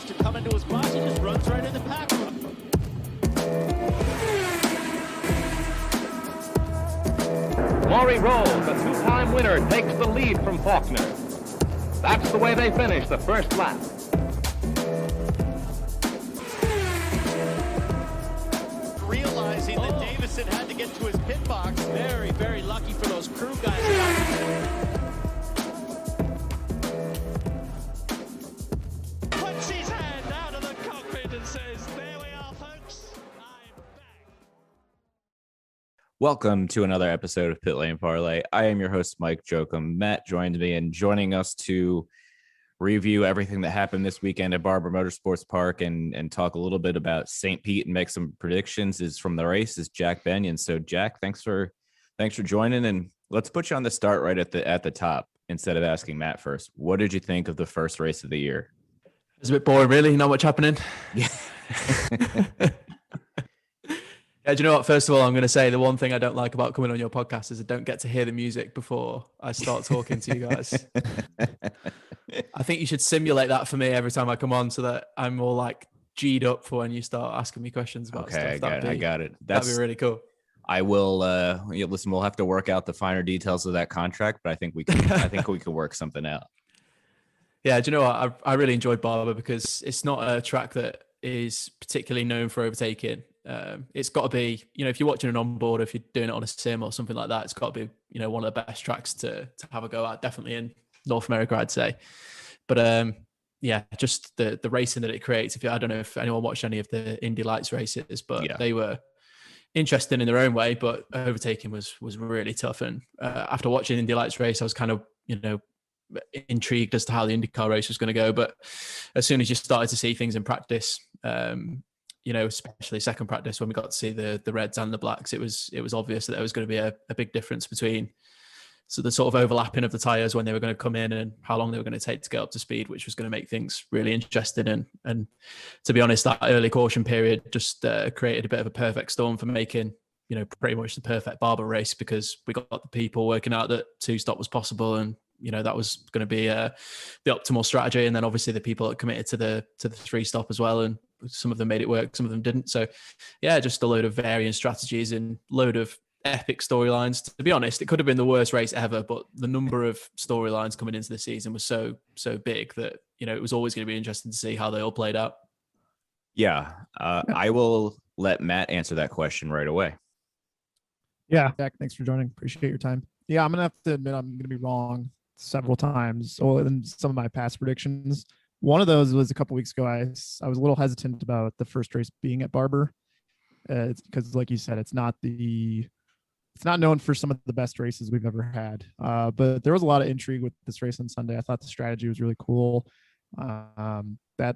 to come into his box. He just runs right in the pack. Maury Rose, a two-time winner, takes the lead from Faulkner. That's the way they finish the first lap. Realizing that Davison had to get to his pit box. Very, very lucky for those crew guys. Puts his hand out of the cockpit and says, "There we are, folks. I'm back." Welcome to another episode of Pit Lane Parlay. I am your host, Mike Jokum. Matt joined me, and joining us to review everything that happened this weekend at Barber Motorsports Park and talk a little bit about St. Pete and make some predictions is from the race is Jack Benyon. So Jack, thanks for joining, and let's put you on the start right at the top instead of asking Matt first. What did you think of the first race of the year? It was a bit boring, really. Not much happening. Yeah. Yeah, do you know what? First of all, I'm going to say the one thing I don't like about coming on your podcast is I don't get to hear the music before I start talking to you guys. I think you should simulate that for me every time I come on so that I'm more like G'd up for when you start asking me questions about stuff. I got it. That'd be really cool. I will listen, we'll have to work out the finer details of that contract, but I think we can work something out. Yeah, do you know what? I really enjoyed Barber because it's not a track that is particularly known for overtaking. It's got to be, if you're watching an onboard, if you're doing it on a sim or something like that, it's got to be, one of the best tracks to have a go at, definitely in North America, I'd say. But yeah, just the racing that it creates. I don't know if anyone watched any of the Indy Lights races, but yeah, they were interesting in their own way, but overtaking was really tough. And after watching Indy Lights race, I was kind of, intrigued as to how the INDYCAR race was going to go. But as soon as you started to see things in practice, especially second practice when we got to see the reds and the blacks, it was obvious that there was going to be a big difference between the sort of overlapping of the tires when they were going to come in and how long they were going to take to get up to speed, which was going to make things really interesting. And to be honest, that early caution period just created a bit of a perfect storm for making, pretty much the perfect Barber race, because we got the people working out that two-stop was possible, and that was going to be the optimal strategy. And then obviously the people that committed to the three-stop as well, and some of them made it work, some of them didn't. So yeah, just a load of varying strategies and load of epic storylines. To be honest, it could have been the worst race ever, but the number of storylines coming into the season was so big that it was always going to be interesting to see how they all played out. Yeah, I will let Matt answer that question right away. Yeah, Jack, thanks for joining. Appreciate your time. Yeah, I'm gonna have to admit I'm gonna be wrong several times in some of my past predictions. One of those was a couple weeks ago. I was a little hesitant about the first race being at Barber, because, like you said, it's not known for some of the best races we've ever had. But there was a lot of intrigue with this race on Sunday. I thought the strategy was really cool. That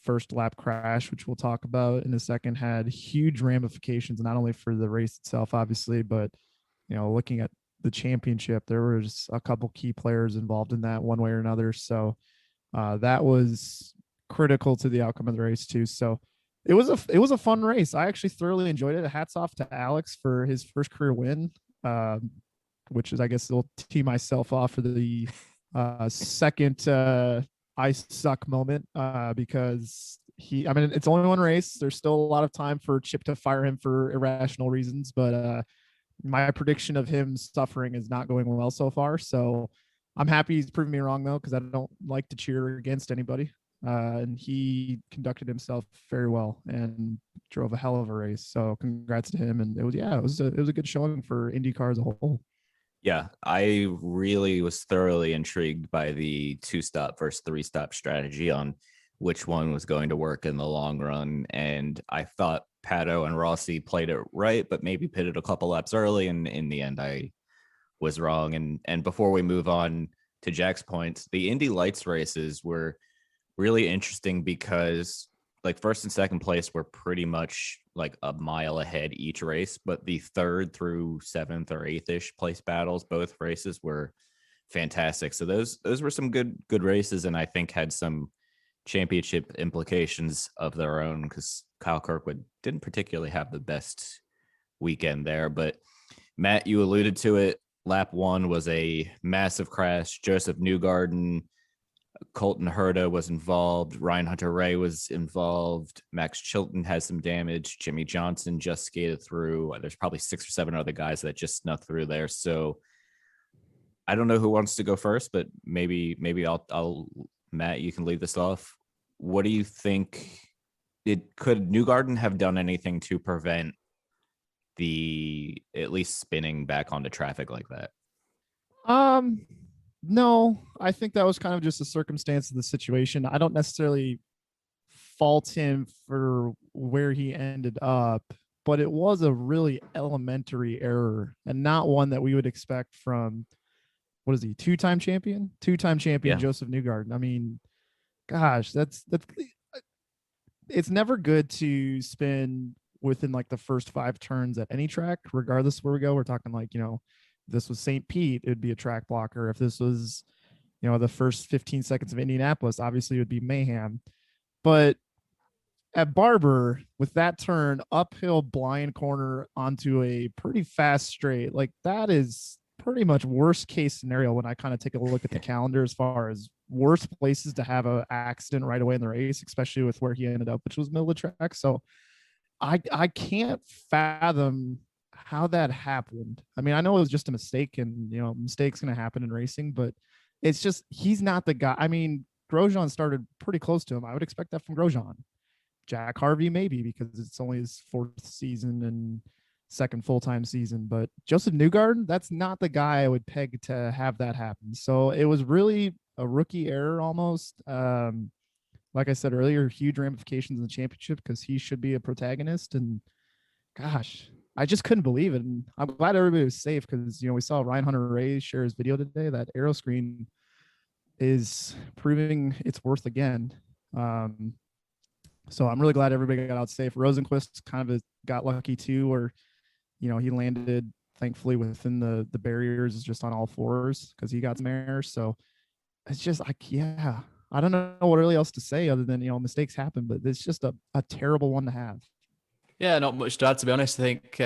first lap crash, which we'll talk about in a second, had huge ramifications, not only for the race itself, obviously, but looking at the championship, there was a couple key players involved in that one way or another. So that was critical to the outcome of the race too. So it was a fun race. I actually thoroughly enjoyed it. Hats off to Alex for his first career win, which is, I guess, I'll tee myself off for the second I suck moment, because it's only one race. There's still a lot of time for Chip to fire him for irrational reasons, but my prediction of him suffering is not going well so far. So I'm happy he's proven me wrong, though, because I don't like to cheer against anybody. And he conducted himself very well and drove a hell of a race. So congrats to him. And it was a good showing for IndyCar as a whole. Yeah, I really was thoroughly intrigued by the two-stop versus three-stop strategy on which one was going to work in the long run. And I thought Pato and Rossi played it right, but maybe pitted a couple laps early. And in the end, I was wrong. And before we move on to Jack's points, the Indy Lights races were really interesting because, like, first and second place were pretty much like a mile ahead each race, but the third through seventh or eighth-ish place battles, both races were fantastic. So those were some good races, and I think had some championship implications of their own, because Kyle Kirkwood didn't particularly have the best weekend there. But Matt, you alluded to it. Lap one was a massive crash. Joseph Newgarden Colton Herta was involved. Ryan Hunter-Ray was involved. Max Chilton has some damage. Jimmy Johnson just skated through. There's probably 6 or 7 other guys that just snuck through there. So I don't know who wants to go first, but maybe I'll Matt, you can lead this off. What do you think? Could Newgarden have done anything to prevent the at least spinning back onto traffic like that? No, I think that was kind of just a circumstance of the situation. I don't necessarily fault him for where he ended up, but it was a really elementary error and not one that we would expect from, what is he, two-time champion Yeah. Joseph Newgarden. I mean, gosh, that's it's never good to spin within like the first 5 turns at any track, regardless of where we go. We're talking like, if this was St. Pete, it'd be a track blocker. If this was, the first 15 seconds of Indianapolis, obviously it would be mayhem. But at Barber, with that turn, uphill blind corner onto a pretty fast straight, like that is pretty much worst case scenario when I kind of take a look at the calendar as far as worst places to have an accident right away in the race, especially with where he ended up, which was middle of the track. So I can't fathom how that happened. I mean, I know it was just a mistake, and mistakes going to happen in racing, but it's just he's not the guy. I mean, Grosjean started pretty close to him. I would expect that from Grosjean. Jack Harvey maybe, because it's only his 4th season and 2nd full-time season, but Joseph Newgarden, that's not the guy I would peg to have that happen. So it was really a rookie error almost. Like I said earlier, huge ramifications in the championship because he should be a protagonist. And gosh, I just couldn't believe it. And I'm glad everybody was safe because, we saw Ryan Hunter-Ray share his video today. That aero screen is proving its worth again. So I'm really glad everybody got out safe. Rosenquist kind of got lucky too, where, he landed thankfully within the barriers, just on all 4s because he got some air. So it's just I don't know what really else to say other than, mistakes happen, but it's just a terrible one to have. Yeah, not much to add, to be honest. I think,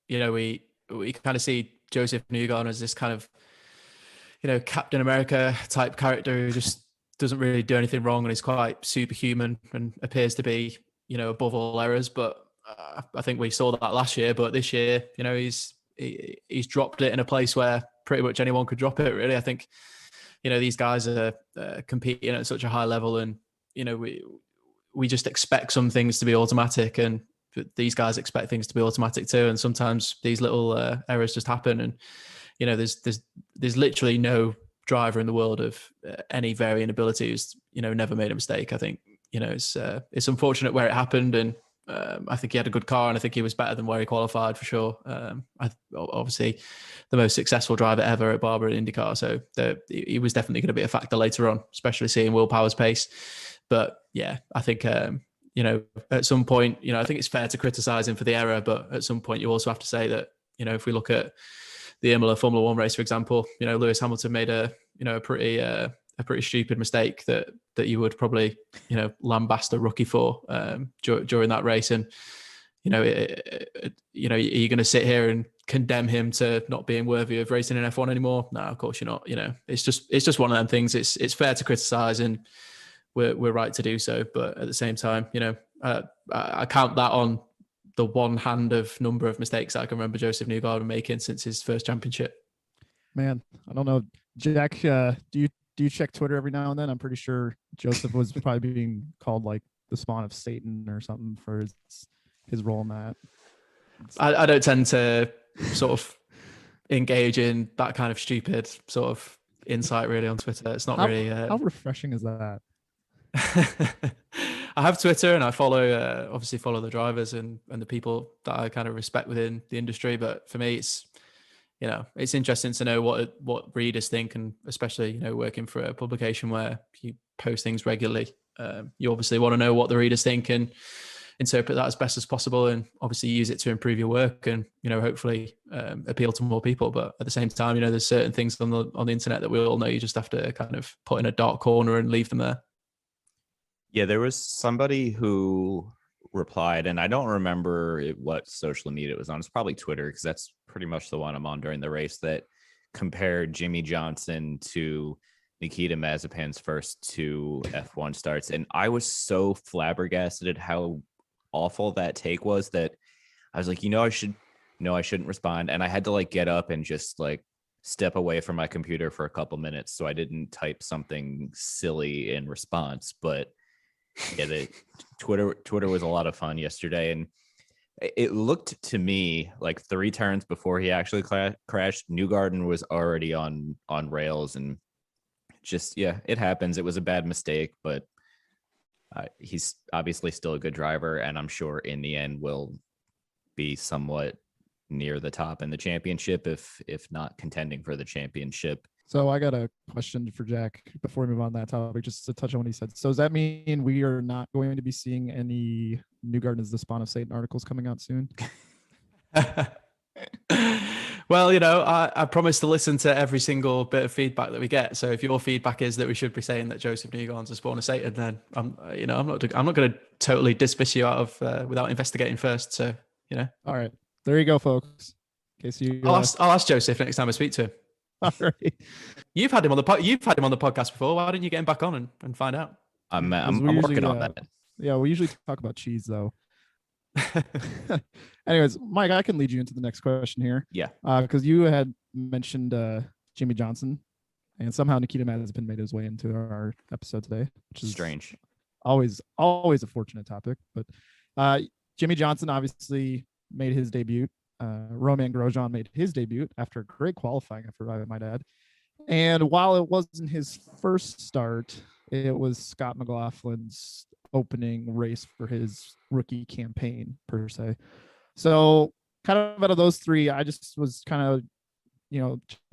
we kind of see Joseph Newgarden as this kind of, Captain America type character who just doesn't really do anything wrong and is quite superhuman and appears to be, above all errors. But I think we saw that last year. But this year, he's dropped it in a place where pretty much anyone could drop it, really. I think, these guys are competing at such a high level, and, we just expect some things to be automatic, and these guys expect things to be automatic too. And sometimes these little errors just happen. And, there's literally no driver in the world of any varying ability who's, never made a mistake. I think, it's unfortunate where it happened. And I think he had a good car, and I think he was better than where he qualified for sure. Obviously the most successful driver ever at Barber at INDYCAR. So he was definitely going to be a factor later on, especially seeing Will Power's pace. But yeah, I think, at some point, I think it's fair to criticize him for the error, but at some point you also have to say that, if we look at the Imola Formula One race, for example, Lewis Hamilton made a pretty stupid mistake that you would probably, lambast a rookie for during that race. And, are you going to sit here and condemn him to not being worthy of racing in F1 anymore? No, of course you're not. It's just one of them things. It's fair to criticize, and we're right to do so. But at the same time, I count that on the one hand of number of mistakes I can remember Joseph Newgarden making since his first championship. Man, I don't know, Jack. Do you check Twitter every now and then? I'm pretty sure Joseph was probably being called like the spawn of Satan or something for his role in that. I don't tend to sort of engage in that kind of stupid sort of insight really on Twitter. It's not really. How refreshing is that? I have Twitter, and I obviously follow the drivers and the people that I kind of respect within the industry. But for me, it's interesting to know what readers think, and especially, working for a publication where you post things regularly. You obviously want to know what the readers think and interpret that as best as possible, and obviously use it to improve your work and, hopefully appeal to more people. But at the same time, there's certain things on the internet that we all know you just have to kind of put in a dark corner and leave them there. Yeah, there was somebody who replied, and I don't remember what social media it was on. It's probably Twitter, because that's pretty much the one I'm on during the race, that compared Jimmy Johnson to Nikita Mazepin's first 2 F1 starts, and I was so flabbergasted at how awful that take was that I was like, I shouldn't respond, and I had to like get up and just like step away from my computer for a couple minutes so I didn't type something silly in response. But yeah, Twitter was a lot of fun yesterday, and it looked to me like 3 turns before he actually crashed, Newgarden was already on rails, and just, yeah, it happens. It was a bad mistake, but he's obviously still a good driver, and I'm sure in the end will be somewhat near the top in the championship, if not contending for the championship. So I got a question for Jack before we move on that topic, just to touch on what he said. So does that mean we are not going to be seeing any Newgarden is the spawn of Satan articles coming out soon? Well, I promise to listen to every single bit of feedback that we get. So if your feedback is that we should be saying that Joseph Newgarden's a spawn of Satan, then I'm not going to totally dismiss you out of without investigating first. So All right, there you go, folks. In case you, I'll ask Joseph next time I speak to him. All right. You've had him on the podcast before. Why didn't you get him back on and find out? I'm working on that. Yeah, we usually talk about cheese though. Anyways, Mike, I can lead you into the next question here. Yeah. Because you had mentioned Jimmy Johnson, and somehow Nikita Mazepin made his way into our episode today, which is strange. Always a fortunate topic. But Jimmy Johnson obviously made his debut. Romain Grosjean made his debut after a great qualifying effort, I might add. And while it wasn't his first start, it was Scott McLaughlin's opening race for his rookie campaign, per se. So kind of out of those 3, I just was kind of,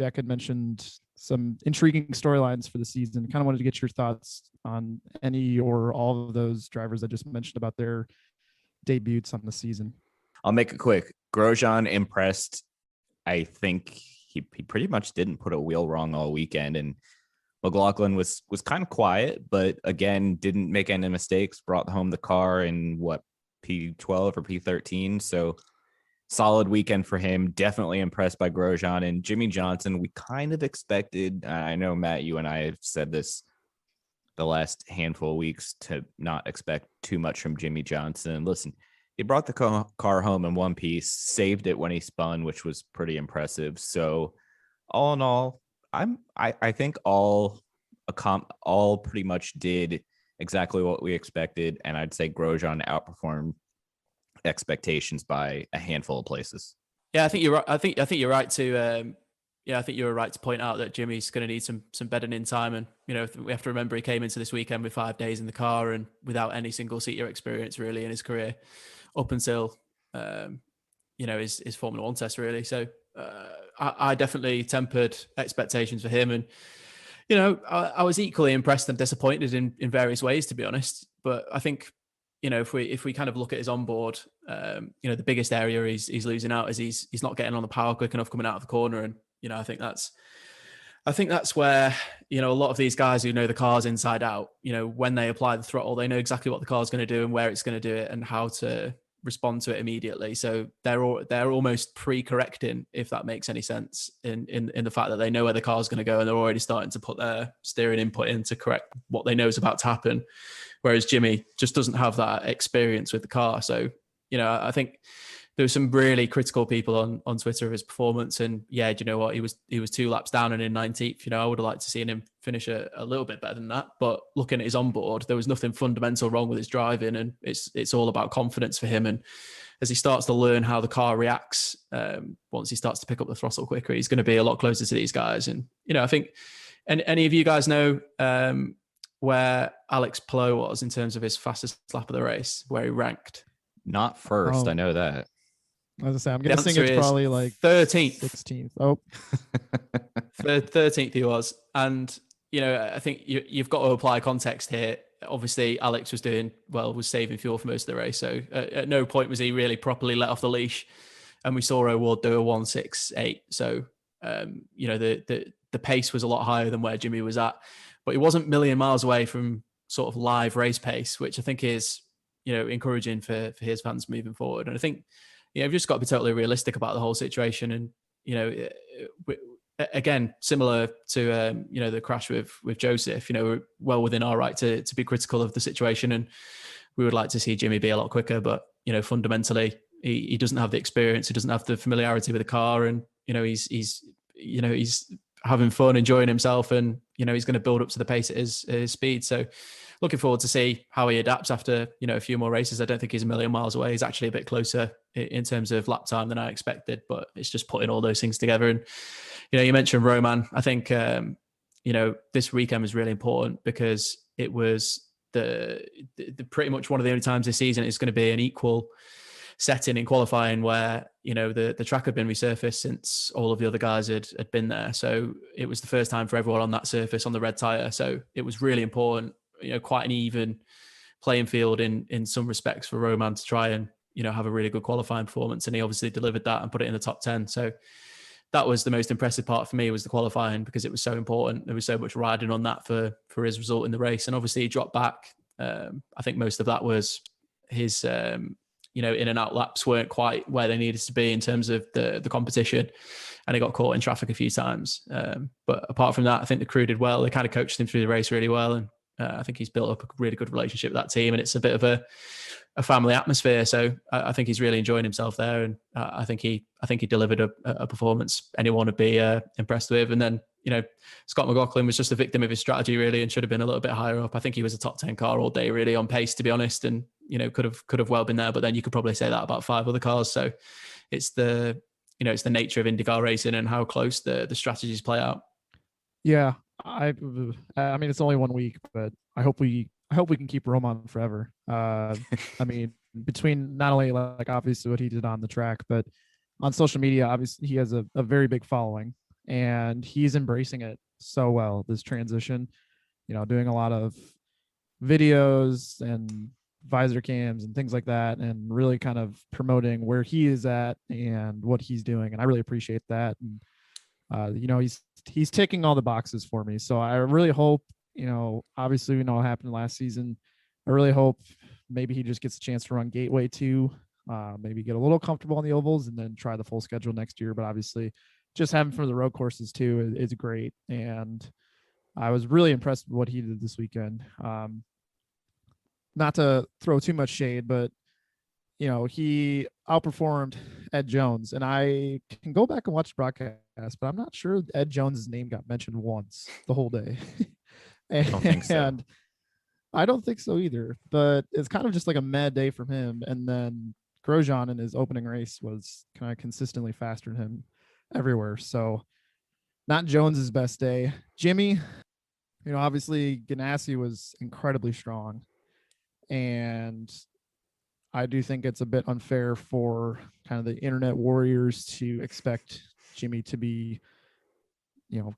Jack had mentioned some intriguing storylines for the season. Kind of wanted to get your thoughts on any or all of those drivers I just mentioned about their debuts on the season. I'll make it quick. Grosjean impressed. I think he pretty much didn't put a wheel wrong all weekend, and McLaughlin was kind of quiet, but again, didn't make any mistakes, brought home the car in P12 or P13. So solid weekend for him. Definitely impressed by Grosjean. And Jimmy Johnson, we kind of expected, I know, Matt, you and I have said this the last handful of weeks, to not expect too much from Jimmy Johnson. Listen, he brought the car home in one piece, saved it when he spun, which was pretty impressive. So all in all, I think all pretty much did exactly what we expected, and I'd say Grosjean outperformed expectations by a handful of places. Yeah, I think you're right. I think you're right to. I think you were right to point out that Jimmy's going to need some bedding in time, and we have to remember he came into this weekend with 5 days in the car and without any single seat year experience really in his career, up until his Formula One test really. So I definitely tempered expectations for him, and I was equally impressed and disappointed in various ways, to be honest. But I think if we kind of look at his onboard, the biggest area he's losing out is he's not getting on the power quick enough coming out of the corner, and I think that's where a lot of these guys who know the cars inside out, when they apply the throttle, they know exactly what the car's going to do and where it's going to do it and how to respond to it immediately. So they're almost pre-correcting, if that makes any sense, in the fact that they know where the car's going to go and they're already starting to put their steering input in to correct what they know is about to happen. Whereas Jimmy just doesn't have that experience with the car. So, I think there were some really critical people on Twitter of his performance, and do you know what? He was 2 laps down and in 19th. I would have liked to seen him finish a little bit better than that. But looking at his onboard, there was nothing fundamental wrong with his driving, and it's all about confidence for him. And as he starts to learn how the car reacts, once he starts to pick up the throttle quicker, he's going to be a lot closer to these guys. And I think, any of you guys know where Alex Palou was in terms of his fastest lap of the race, where he ranked? Not first, I know that. As I say, I'm guessing it's probably like 13th, 16th. Oh, 13th he was. And, I think you've got to apply context here. Obviously, Alex was saving fuel for most of the race. So at no point was he really properly let off the leash. And we saw O'Ward do a 1:68. So, the pace was a lot higher than where Jimmy was at. But he wasn't a million miles away from sort of live race pace, which I think is, encouraging for his fans moving forward. And I think, we've just got to be totally realistic about the whole situation. And, again, similar to the crash with Joseph, we're well within our right to be critical of the situation, and we would like to see Jimmy be a lot quicker. But fundamentally, he doesn't have the experience, he doesn't have the familiarity with the car, and he's having fun, enjoying himself, and he's going to build up to the pace at his speed. So looking forward to see how he adapts after a few more races. I don't think he's a million miles away. He's actually a bit closer in terms of lap time than I expected, but it's just putting all those things together. And you mentioned Roman. I think this weekend was really important because it was the pretty much one of the only times this season it's going to be an equal setting in qualifying where the track had been resurfaced since all of the other guys had been there. So it was the first time for everyone on that surface on the red tire. So it was really important, quite an even playing field in some respects for Roman to try and have a really good qualifying performance, and he obviously delivered that and put it in the top 10. So that was the most impressive part for me, was the qualifying, because it was so important. There was so much riding on that for his result in the race, and obviously he dropped back. I think most of that was his in and out laps weren't quite where they needed to be in terms of the competition, and he got caught in traffic a few times. But apart from that, I think the crew did well. They kind of coached him through the race really well, and I think he's built up a really good relationship with that team, and it's a bit of a family atmosphere. So I think he's really enjoying himself there, and I think he delivered a performance anyone would be impressed with. And then Scott McLaughlin was just a victim of his strategy really, and should have been a little bit higher up. I think he was a top 10 car all day really on pace, to be honest, and could have well been there. But then you could probably say that about 5 other cars. So it's the nature of IndyCar racing and how close the strategies play out. Yeah, I mean, it's only 1 week, but I hope we can keep Roman forever. I mean, between not only like obviously what he did on the track, but on social media, obviously he has a very big following, and he's embracing it so well, this transition, doing a lot of videos and visor cams and things like that, and really kind of promoting where he is at and what he's doing. And I really appreciate that. And he's ticking all the boxes for me. So I really hope, obviously we know what happened last season. I really hope maybe he just gets a chance to run Gateway too, maybe get a little comfortable on the ovals and then try the full schedule next year. But obviously just having for the road courses too is great. And I was really impressed with what he did this weekend. Not to throw too much shade, but he outperformed Ed Jones, and I can go back and watch the broadcast, but I'm not sure Ed Jones's name got mentioned once the whole day. I don't think so. And I don't think so either, but it's kind of just like a mad day from him. And then Grosjean in his opening race was kind of consistently faster than him everywhere. So not Jones's best day. Jimmy, obviously Ganassi was incredibly strong, and I do think it's a bit unfair for kind of the internet warriors to expect Jimmy to be,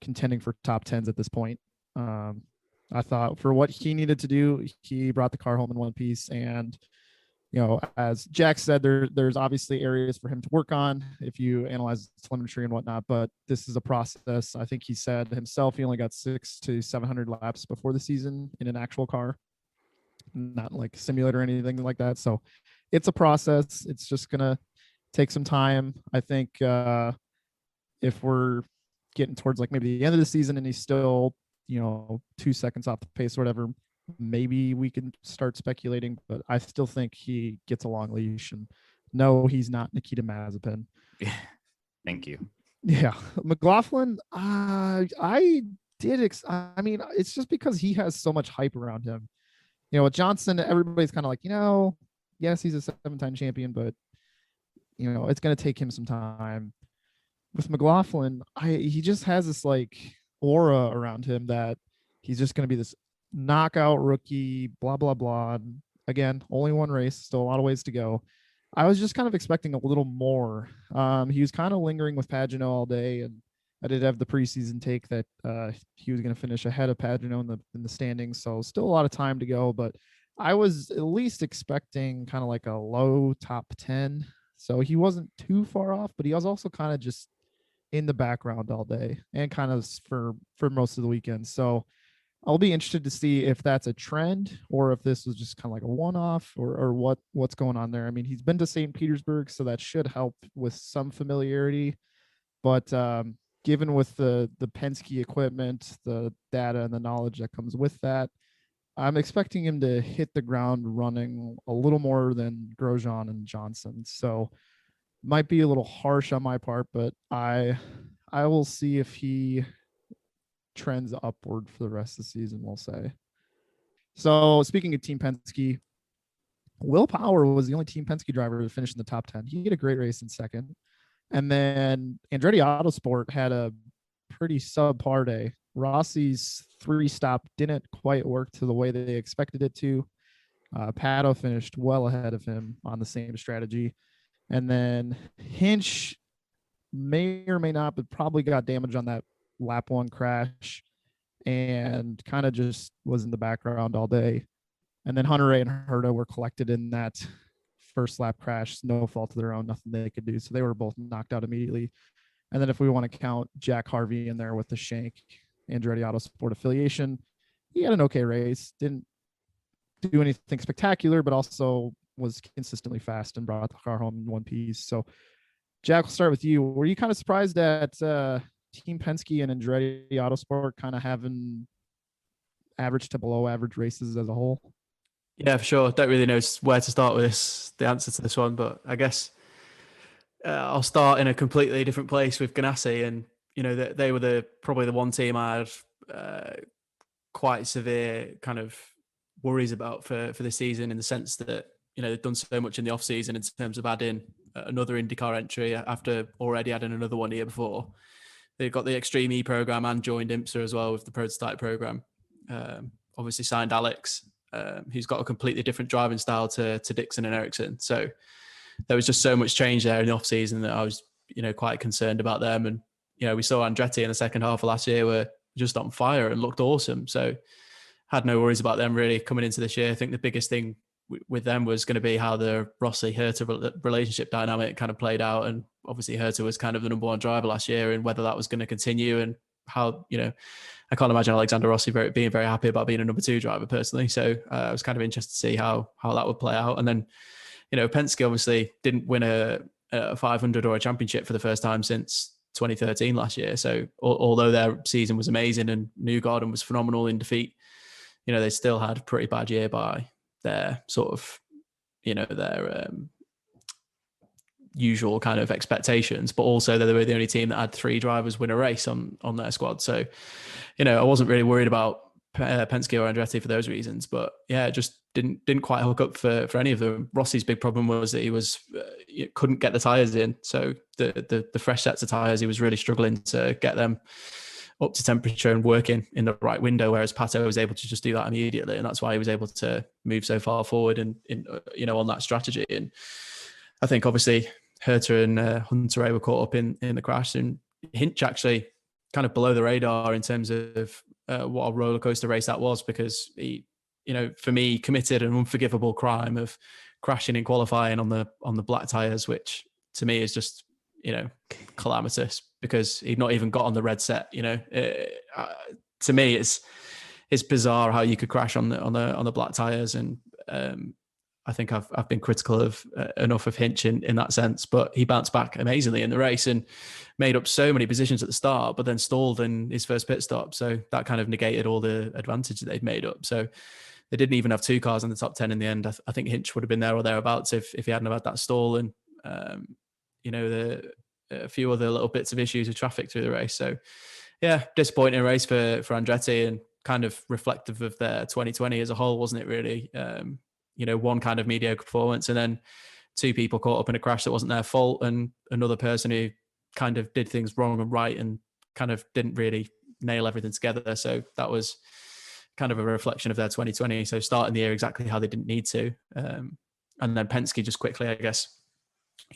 contending for top 10s at this point. I thought for what he needed to do, he brought the car home in one piece. And, as Jack said, there's obviously areas for him to work on if you analyze telemetry and whatnot, but this is a process. I think he said himself, he only got 600 to 700 laps before the season in an actual car, not like simulator or anything like that. So it's a process. It's just going to take some time. I think if we're getting towards like maybe the end of the season and he's still, 2 seconds off the pace or whatever, maybe we can start speculating, but I still think he gets a long leash. And no, he's not Nikita Mazepin. Thank you. Yeah. McLaughlin, I mean, it's just because he has so much hype around him. With Johnson, everybody's kind of like, yes, he's a 7-time champion, but it's going to take him some time. With McLaughlin, he just has this like aura around him that he's just going to be this knockout rookie, blah, blah, blah. And again, only one race, still a lot of ways to go. I was just kind of expecting a little more. He was kind of lingering with Pagenaud all day, and I did have the preseason take that he was going to finish ahead of Pagenaud in the standings. So still a lot of time to go, but I was at least expecting kind of like a low top 10. So he wasn't too far off, but he was also kind of just in the background all day and kind of for most of the weekend. So I'll be interested to see if that's a trend or if this was just kind of like a one-off or what's going on there. I mean, he's been to St. Petersburg, so that should help with some familiarity, but given with the Penske equipment, the data and the knowledge that comes with that, I'm expecting him to hit the ground running a little more than Grosjean and Johnson. So might be a little harsh on my part, but I will see if he trends upward for the rest of the season, we'll say. So speaking of Team Penske, Will Power was the only Team Penske driver to finish in the top 10. He had a great race in second. And then Andretti Autosport had a pretty subpar day. Rossi's 3-stop didn't quite work to the way they expected it to. Pato finished well ahead of him on the same strategy. And then Hinch may or may not, but probably got damage on that lap 1 crash and kind of just was in the background all day. And then Hunter-Reay and Herta were collected in that first lap crash, no fault of their own, nothing they could do. So they were both knocked out immediately. And then if we want to count Jack Harvey in there with the Shank Andretti Autosport affiliation, he had an okay race. Didn't do anything spectacular, but also was consistently fast and brought the car home in one piece. So Jack, we'll start with you. Were you kind of surprised that Team Penske and Andretti Autosport kind of having average to below average races as a whole? Yeah, for sure. Don't really know where to start with the answer to this one, but I guess I'll start in a completely different place with Ganassi. And, you know, they were probably the one team I had quite severe kind of worries about for this season, in the sense that, you know, they've done so much in the off season in terms of adding another INDYCAR entry after already adding another one year before. They've got the Extreme E program and joined IMSA as well with the prototype program. Obviously signed Alex, who's got a completely different driving style to Dixon and Ericsson. So there was just so much change there in the off season that I was, you know, quite concerned about them. And, you know, we saw Andretti in the second half of last year were just on fire and looked awesome. So had no worries about them really coming into this year. I think the biggest thing with them was going to be how the Rossi-Herta relationship dynamic kind of played out. And obviously Herta was kind of the number one driver last year, and whether that was going to continue, and how, you know, I can't imagine Alexander Rossi being very happy about being a number 2 driver personally. So I was kind of interested to see how that would play out. And then, you know, Penske obviously didn't win a 500 or a championship for the first time since 2013 last year. So although their season was amazing and Newgarden was phenomenal in defeat, you know, they still had a pretty bad year by their sort of, you know, their usual kind of expectations, but also they were the only team that had 3 drivers win a race on their squad. So, you know, I wasn't really worried about Penske or Andretti for those reasons, but yeah, it just didn't quite hook up for any of them. Rossi's big problem was that he couldn't get the tires in. So the fresh sets of tires, he was really struggling to get them up to temperature and working in the right window, whereas Pato was able to just do that immediately. And that's why he was able to move so far forward and you know, on that strategy. And I think obviously Herta and Hunter-Reay were caught up in the crash, and Hinch actually kind of below the radar in terms of what a roller coaster race that was, because he, you know, for me, committed an unforgivable crime of crashing in qualifying on the black tires, which to me is just, you know, calamitous, because he'd not even got on the red set. You know, to me, it's bizarre how you could crash on the black tires. And I think I've been critical of enough of Hinch in that sense, but he bounced back amazingly in the race and made up so many positions at the start, but then stalled in his first pit stop. So that kind of negated all the advantage that they'd made up. So they didn't even have 2 cars in the top 10 in the end. I think Hinch would have been there or thereabouts if he hadn't have had that stall and, you know, a few other little bits of issues with traffic through the race. So yeah, disappointing race for Andretti, and kind of reflective of their 2020 as a whole, wasn't it really? You know, one kind of mediocre performance, and then 2 people caught up in a crash that wasn't their fault, and another person who kind of did things wrong and right and kind of didn't really nail everything together. So that was kind of a reflection of their 2020. So starting the year exactly how they didn't need to. And then Penske, just quickly, I guess,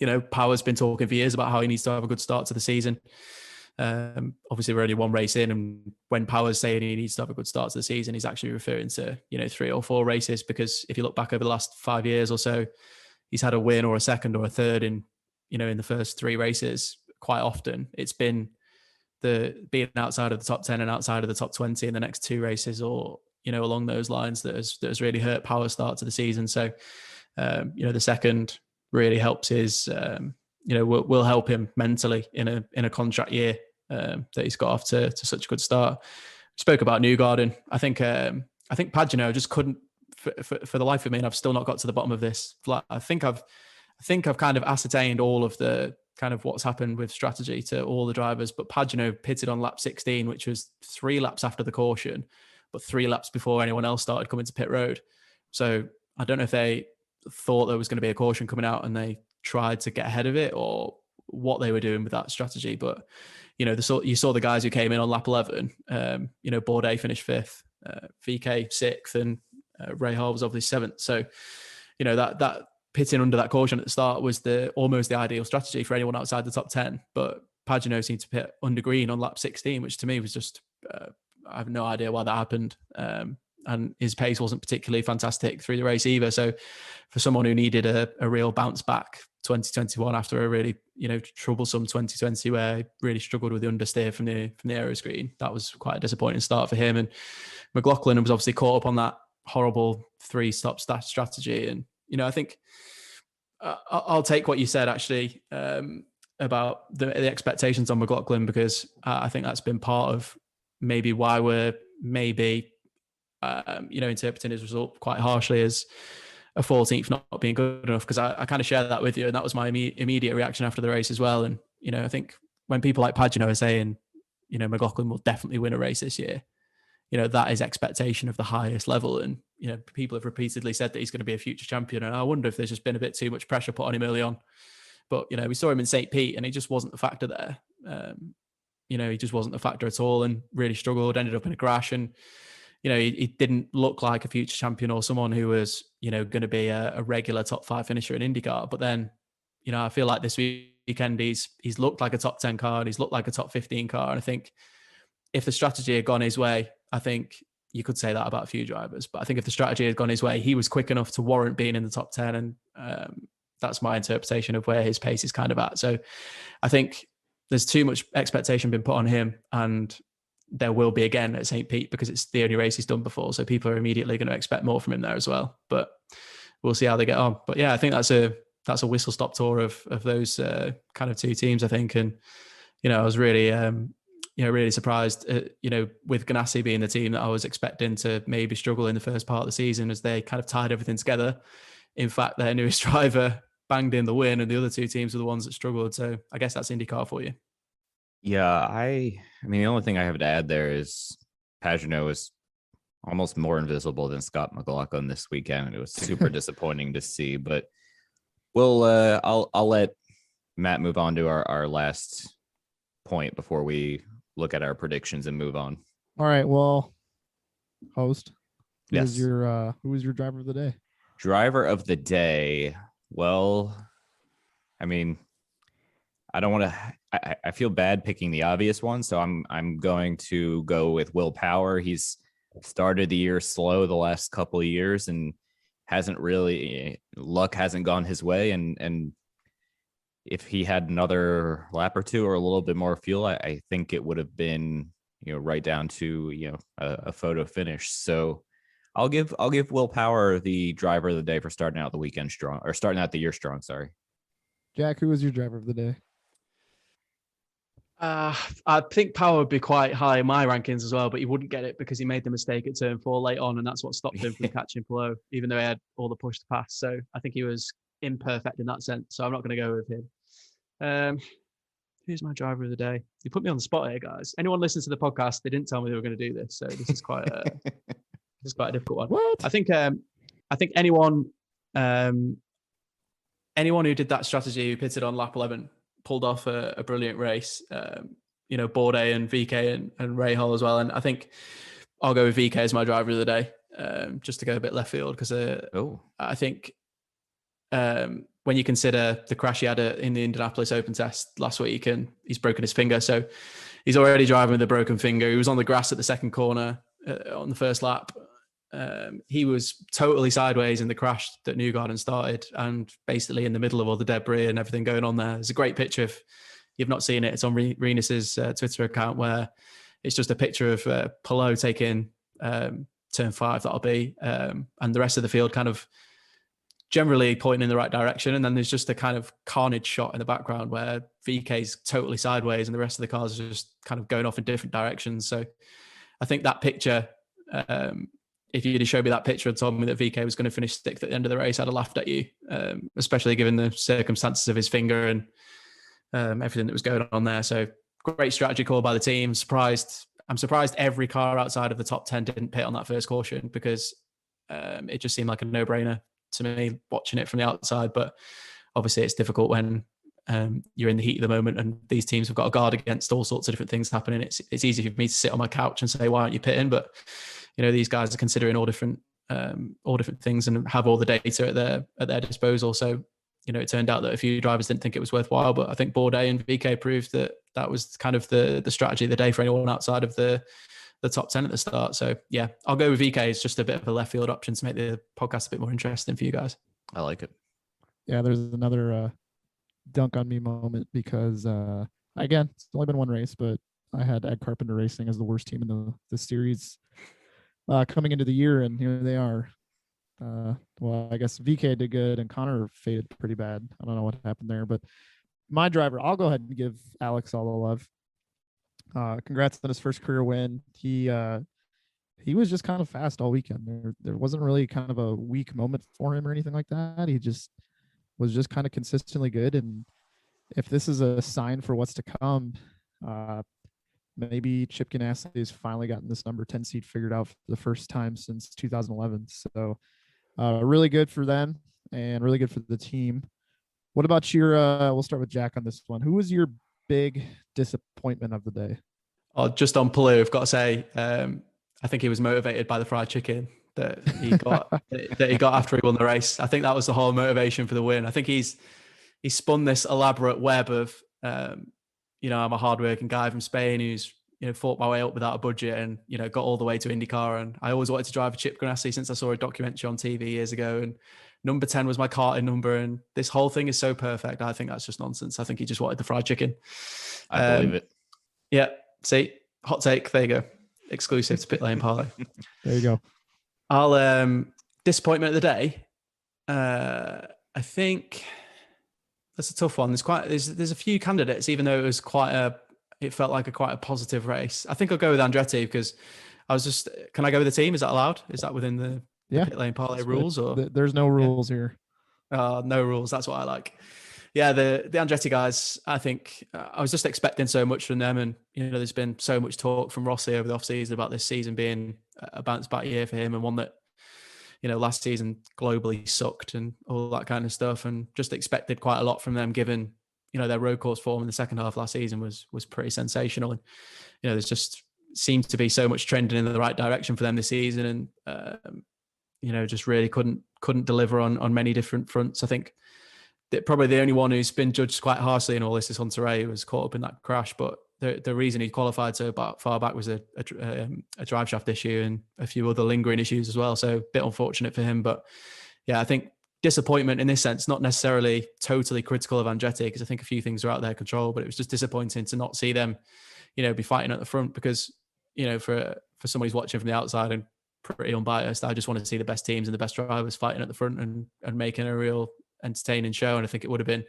you know, Power's been talking for years about how he needs to have a good start to the season. Obviously we're only 1 race in, and when Power's saying he needs to have a good start to the season, he's actually referring to, you know, 3 or 4 races, because if you look back over the last 5 years or so, he's had a win or a second or a third in, you know, in the first 3 races. Quite often it's been being outside of the top 10 and outside of the top 20 in the next 2 races, or, you know, along those lines, that has really hurt Power's start to the season. So you know, the second really helps his you know, will help him mentally in a contract year, that he's got off to such a good start. We spoke about Newgarden. I think Pagano just couldn't for the life of me, and I've still not got to the bottom of this. I think I've kind of ascertained all of the kind of what's happened with strategy to all the drivers, but Pagano pitted on lap 16, which was 3 laps after the caution, but 3 laps before anyone else started coming to pit road. So I don't know if they thought there was going to be a caution coming out and they tried to get ahead of it, or what they were doing with that strategy. But you saw the guys who came in on lap 11. Bourdais finished 5th, VK 6th, and Ray Hall was obviously 7th. So that pitting under that caution at the start was almost the ideal strategy for anyone outside the top 10. But Pagano seemed to pit under green on lap 16, which to me was just I have no idea why that happened. And his pace wasn't particularly fantastic through the race either. So for someone who needed a real bounce back 2021 after a really, troublesome 2020 where he really struggled with the understeer from the aero screen, that was quite a disappointing start for him. And McLaughlin was obviously caught up on that horrible 3-stop strategy. And, I think I'll take what you said actually about the expectations on McLaughlin, because I think that's been part of maybe why we're maybe interpreting his result quite harshly as a 14th not being good enough, because I kind of share that with you, and that was my immediate reaction after the race as well. And I think when people like Pagano are saying McLaughlin will definitely win a race this year, that is expectation of the highest level. And people have repeatedly said that he's going to be a future champion, and I wonder if there's just been a bit too much pressure put on him early on. But we saw him in St. Pete and he just wasn't the factor there. He just wasn't the factor at all, and really struggled, ended up in a crash. And he didn't look like a future champion or someone who was, going to be a regular top 5 finisher in IndyCar. But then, I feel like this weekend he's looked like a top 10 car, and he's looked like a top 15 car. And I think if the strategy had gone his way, I think you could say that about a few drivers. But I think if the strategy had gone his way, he was quick enough to warrant being in the top 10. And that's my interpretation of where his pace is kind of at. So I think there's too much expectation been put on him, and there will be again at St. Pete, because it's the only race he's done before. So people are immediately going to expect more from him there as well. But we'll see how they get on. But yeah, I think that's a whistle stop tour of those kind of two teams, I think. And, I was really, really surprised, with Ganassi being the team that I was expecting to maybe struggle in the first part of the season, as they kind of tied everything together. In fact, their newest driver banged in the win, and the other two teams were the ones that struggled. So I guess that's IndyCar for you. Yeah, I mean, the only thing I have to add there is Pagano is almost more invisible than Scott McLaughlin this weekend. It was super disappointing to see, but I'll let Matt move on to our last point before we look at our predictions and move on. All right. Well, host, who yes, was your driver of the day? Driver of the day. Well, I mean, I don't want to. I feel bad picking the obvious one, so I'm going to go with Will Power. He's started the year slow the last couple of years, and luck hasn't gone his way. And if he had another lap or two or a little bit more fuel, I think it would have been right down to a photo finish. So I'll give Will Power the driver of the day for starting out the weekend strong, or starting out the year strong. Sorry, Jack. Who was your driver of the day? I think Power would be quite high in my rankings as well, but he wouldn't get it because he made the mistake at turn 4 late on, and that's what stopped him from catching Palou, even though he had all the push to pass. So I think he was imperfect in that sense. So I'm not going to go with him. Who's my driver of the day? You put me on the spot here, guys. Anyone listen to the podcast? They didn't tell me they were going to do this, so this is quite a difficult one. What? I think anyone who did that strategy, who pitted on lap 11, pulled off a brilliant race. Bourdais and VK and Ray Hall as well. And I think I'll go with VK as my driver of the day, just to go a bit left field, because I think when you consider the crash he had in the Indianapolis Open test last week, and he's broken his finger, so he's already driving with a broken finger. He was on the grass at the second corner on the first lap. He was totally sideways in the crash that Newgarden started, and basically in the middle of all the debris and everything going on there. There's a great picture. If you've not seen it, it's on Renus's Twitter account, where it's just a picture of Palou taking turn 5, that'll be, and the rest of the field kind of generally pointing in the right direction. And then there's just a kind of carnage shot in the background where VK's totally sideways and the rest of the cars are just kind of going off in different directions. So I think that picture, if you'd have showed me that picture and told me that VK was going to finish sixth at the end of the race, I'd have laughed at you, especially given the circumstances of his finger and everything that was going on there. So great strategy call by the team. I'm surprised every car outside of the top 10 didn't pit on that first caution, because it just seemed like a no-brainer to me watching it from the outside. But obviously it's difficult when you're in the heat of the moment and these teams have got to guard against all sorts of different things happening. It's easy for me to sit on my couch and say, why aren't you pitting? But these guys are considering all different things and have all the data at their disposal. So it turned out that a few drivers didn't think it was worthwhile, but I think Bourdais and VK proved that was kind of the strategy of the day for anyone outside of the top 10 at the start. So yeah, I'll go with VK. It's just a bit of a left field option to make the podcast a bit more interesting for you guys. I like it. Yeah, there's another dunk on me moment, because again, it's only been one race, but I had Ed Carpenter Racing as the worst team in the series coming into the year, and here they are. Well, I guess VK did good and Connor faded pretty bad. I don't know what happened there, but my driver, I'll go ahead and give Alex all the love. Congrats on his first career win. He was just kind of fast all weekend. There wasn't really kind of a weak moment for him or anything like that. He just was just kind of consistently good. And if this is a sign for what's to come, maybe Chip Ganassi has finally gotten this number 10 seat figured out for the first time since 2011. So really good for them and really good for the team. What about your, we'll start with Jack on this one. Who was your big disappointment of the day? Oh, just on Palou, I've got to say, I think he was motivated by the fried chicken that he got after he won the race. I think that was the whole motivation for the win. I think he spun this elaborate web of, I'm a hardworking guy from Spain who's, fought my way up without a budget and, got all the way to INDYCAR. And I always wanted to drive a Chip Ganassi since I saw a documentary on TV years ago. And number 10 was my karting number. And this whole thing is so perfect. I think that's just nonsense. I think he just wanted the fried chicken. I believe it. Yeah. See, hot take. There you go. Exclusive to Pit Lane Parlay. There you go. I'll disappointment of the day. I think that's a tough one. There's a few candidates, even though it felt like quite a positive race. I think I'll go with Andretti because can I go with the team? Is that allowed? Is that within the Pit Lane Parlay rules? Or there's no rules here. No rules. That's what I like. Yeah, the Andretti guys, I think I was just expecting so much from them. And, there's been so much talk from Rossi over the offseason about this season being a bounce back year for him and one that, last season globally sucked and all that kind of stuff. And just expected quite a lot from them given, their road course form in the second half last season was pretty sensational. And, there's just seems to be so much trending in the right direction for them this season. And, just really couldn't deliver on many different fronts. I think that probably the only one who's been judged quite harshly in all this is Hunter-Reay, who was caught up in that crash. But the reason he qualified so far back was a drive shaft issue and a few other lingering issues as well. So a bit unfortunate for him. But yeah, I think disappointment in this sense, not necessarily totally critical of Andretti, because I think a few things are out of their control, but it was just disappointing to not see them, be fighting at the front because, for somebody who's watching from the outside and pretty unbiased, I just want to see the best teams and the best drivers fighting at the front and making a real entertaining show. And I think it would have been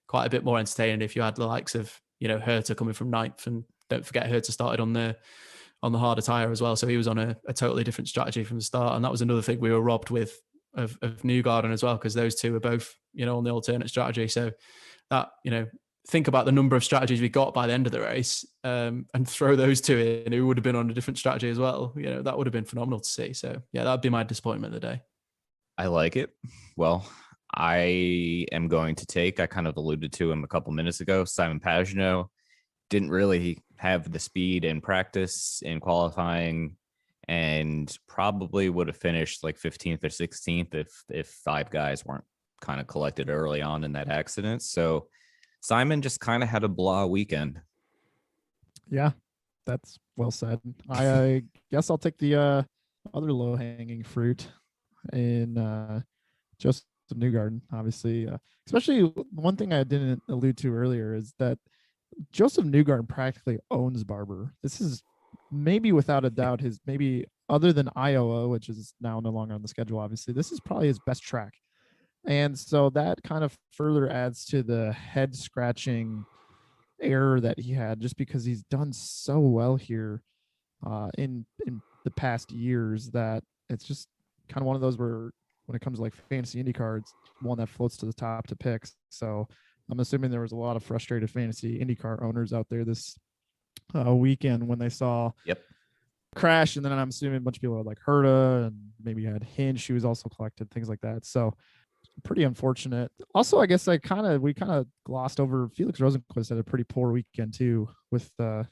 quite a bit more entertaining if you had the likes of, Herta coming from ninth, and don't forget Herta started on the harder tire as well. So he was on a totally different strategy from the start. And that was another thing we were robbed with of Newgarden as well, because those two were both, on the alternate strategy. So that, think about the number of strategies we got by the end of the race, and throw those two in, who would have been on a different strategy as well. That would have been phenomenal to see. So yeah, that would be my disappointment of the day. I like it. Well, I am going to take, I kind of alluded to him a couple minutes ago, Simon Pagenaud. Didn't really have the speed in practice in qualifying, and probably would have finished like 15th or 16th if five guys weren't kind of collected early on in that accident. So Simon just kind of had a blah weekend. Yeah, that's well said. I guess I'll take the other low-hanging fruit in Joseph Newgarden, obviously. Especially one thing I didn't allude to earlier is that Joseph Newgarden practically owns Barber. This is maybe without a doubt maybe other than Iowa, which is now no longer on the schedule, obviously, this is probably his best track. And so that kind of further adds to the head scratching error that he had, just because he's done so well here in the past years, that it's just kind of one of those where when it comes to like fantasy IndyCar, it's one that floats to the top to picks. So I'm assuming there was a lot of frustrated fantasy IndyCar owners out there this weekend when they saw Yep. crash, and then I'm assuming a bunch of people had like Herta, and maybe had Hinch, who was also collected, things like that. So pretty unfortunate. Also, I guess we kind of glossed over Felix Rosenquist had a pretty poor weekend too, with the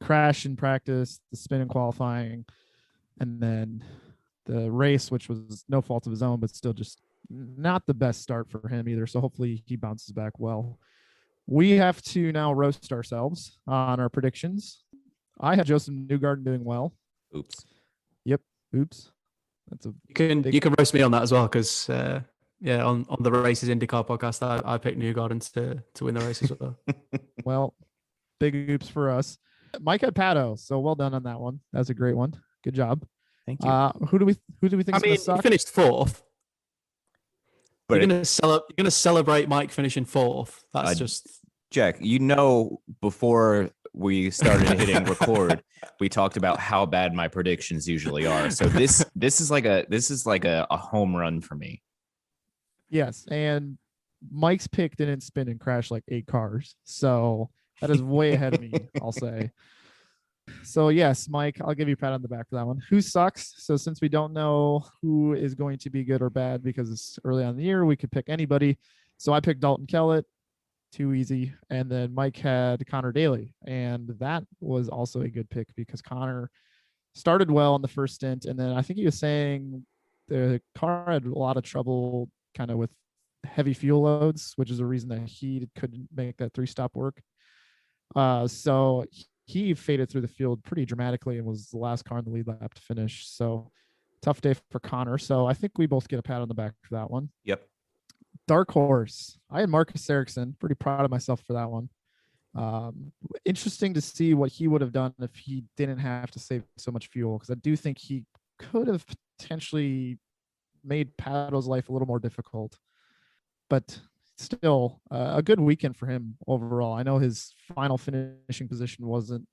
crash in practice, the spin in qualifying, and then the race, which was no fault of his own, but still just not the best start for him either. So hopefully he bounces back well. We have to now roast ourselves on our predictions. I had Joseph Newgarden doing well. Oops. Yep. Oops. That's a You can roast me on that as well, because on the Races IndyCar podcast, I picked Newgarden to win the race as well. well, big oops for us. Mike had Pato, so well done on that one. That's a great one. Good job. Thank you. Who do we think? I mean, he finished fourth. But you're gonna celebrate Mike finishing fourth. That's just Jack. Before we started hitting record, we talked about how bad my predictions usually are. So this is like a home run for me. Yes, and Mike's pick didn't spin and crash like 8 cars, so that is way ahead of me, I'll say. So yes, Mike, I'll give you a pat on the back for that one. Who sucks? So since we don't know who is going to be good or bad because it's early on in the year, we could pick anybody. So I picked Dalton Kellett, too easy. And then Mike had Connor Daly, and that was also a good pick because Connor started well on the first stint, and then I think he was saying the car had a lot of trouble kind of with heavy fuel loads, which is a reason that he couldn't make that 3-stop work. So he faded through the field pretty dramatically and was the last car in the lead lap to finish. So tough day for Connor. So I think we both get a pat on the back for that one. Yep. Dark horse. I had Marcus Ericsson. Pretty proud of myself for that one. Interesting to see what he would have done if he didn't have to save so much fuel, because I do think he could have potentially made Pato's life a little more difficult. But still, a good weekend for him overall. I know his final finishing position wasn't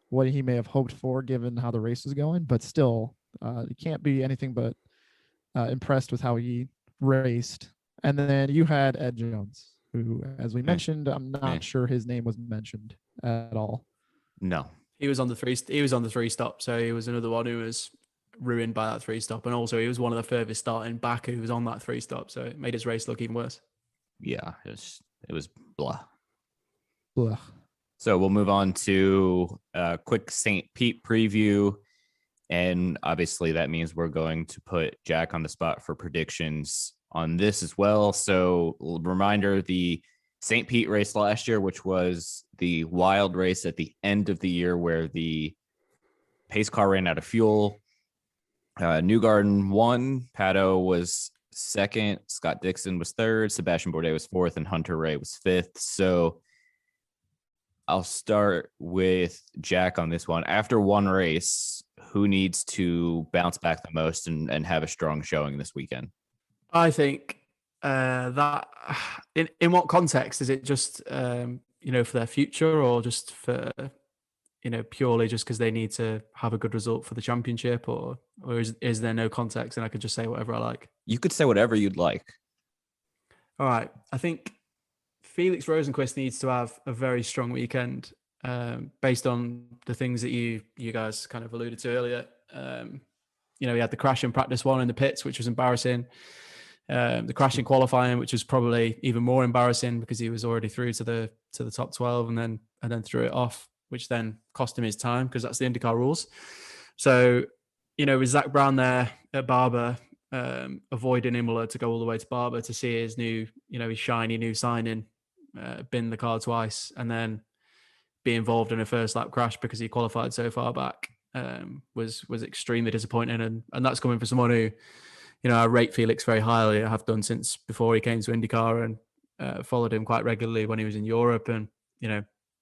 what he may have hoped for given how the race was going, but still, you can't be anything but impressed with how he raced. And then you had Ed Jones, who, as we mentioned, I'm not sure his name was mentioned at all. No, he was on the 3-stop, so he was another one who was ruined by that 3-stop, and also he was one of the furthest starting back who was on that 3-stop, so it made his race look even worse. Yeah, it was blah. Blah. So we'll move on to a quick St. Pete preview. And obviously that means we're going to put Jack on the spot for predictions on this as well. So reminder, the St. Pete race last year, which was the wild race at the end of the year where the pace car ran out of fuel. Newgarden won. Pato was second. Scott Dixon was third. Sebastian Bourdais was fourth, and Hunter Ray was fifth. So I'll start with Jack on this one. After one race, who needs to bounce back the most and have a strong showing this weekend? I think that in what context? Is it just for their future, or just for purely just because they need to have a good result for the championship, or is there no context and I could just say whatever I like? You could say whatever you'd like. All right. I think Felix Rosenquist needs to have a very strong weekend, based on the things that you guys kind of alluded to earlier. He had the crash in practice one in the pits, which was embarrassing. The crash in qualifying, which was probably even more embarrassing because he was already through to the top 12 and then threw it off, which then cost him his time because that's the IndyCar rules. So, with Zach Brown there at Barber, avoiding Imola to go all the way to Barber to see his new, his shiny new signing, bin the car twice, and then be involved in a first lap crash because he qualified so far back, was extremely disappointing. And that's coming from someone who, I rate Felix very highly. I have done since before he came to IndyCar, and followed him quite regularly when he was in Europe, and,